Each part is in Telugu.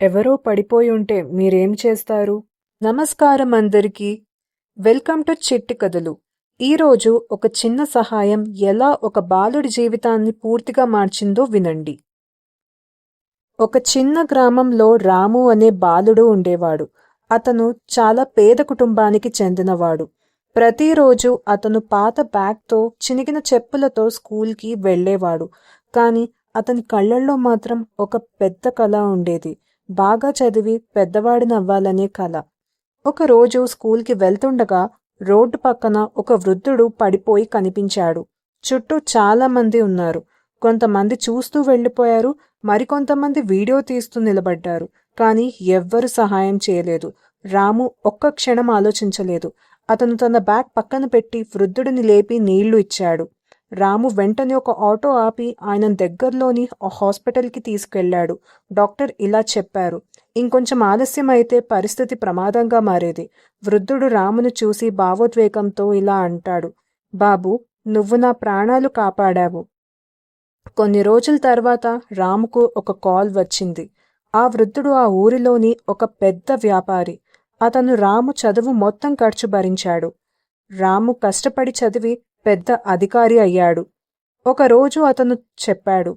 ఎవరో పడిపోయి ఉంటే మీరేం చేస్తారు? నమస్కారం అందరికీ. వెల్కమ్ టు చిట్టి కథలు. ఈరోజు ఒక చిన్న సహాయం ఎలా ఒక బాలుడి జీవితాన్ని పూర్తిగా మార్చిందో వినండి. ఒక చిన్న గ్రామంలో రాము అనే బాలుడు ఉండేవాడు. అతను చాలా పేద కుటుంబానికి చెందినవాడు. ప్రతిరోజు అతను పాత బ్యాగ్తో చినిగిన చెప్పులతో స్కూల్కి వెళ్ళేవాడు. కానీ అతని కళ్ళల్లో మాత్రం ఒక పెద్ద కళ ఉండేది. బాగా చదివి పెద్దవాడినవ్వాలనే కల. ఒకరోజు స్కూల్కి వెళ్తుండగా రోడ్డు పక్కన ఒక వృద్ధుడు పడిపోయి కనిపించాడు. చుట్టూ చాలా మంది ఉన్నారు. కొంతమంది చూస్తూ వెళ్ళిపోయారు, మరికొంతమంది వీడియో తీస్తూ నిలబడ్డారు. కానీ ఎవ్వరు సహాయం చేయలేదు. రాము ఒక్క క్షణం ఆలోచించలేదు. అతను తన బ్యాగ్ పక్కన పెట్టి వృద్ధుడిని లేపి నీళ్లు ఇచ్చాడు. రాము వెంటనే ఒక ఆటో ఆపి ఆయన దగ్గరలోని హాస్పిటల్కి తీసుకెళ్లాడు. డాక్టర్ ఇలా చెప్పారు, ఇంకొంచెం ఆలస్యం అయితే పరిస్థితి ప్రమాదంగా మారేది. వృద్ధుడు రామును చూసి భావోద్వేగంతో ఇలా అంటాడు, బాబు, నువ్వు నా ప్రాణాలు కాపాడావు. కొన్ని రోజుల తర్వాత రాముకు ఒక కాల్ వచ్చింది. ఆ వృద్ధుడు ఆ ఊరిలోని ఒక పెద్ద వ్యాపారి. అతను రాము చదువు మొత్తం ఖర్చు భరించాడు. రాము కష్టపడి చదివి పెద్ద అధికారి అయ్యాడు. ఒకరోజు అతను చెప్పాడు,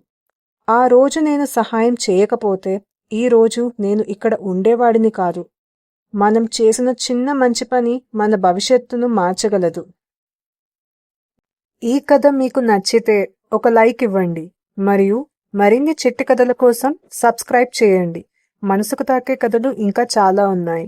ఆ రోజు నేను సహాయం చేయకపోతే ఈ రోజు నేను ఇక్కడ ఉండేవాడిని కాదు. మనం చేసిన చిన్న మంచి పని మన భవిష్యత్తును మార్చగలదు. ఈ కథ మీకు నచ్చితే ఒక లైక్ ఇవ్వండి మరియు మరిన్ని చిట్టి కథల కోసం సబ్స్క్రైబ్ చేయండి. మనసుకు తాకే కథలు ఇంకా చాలా ఉన్నాయి.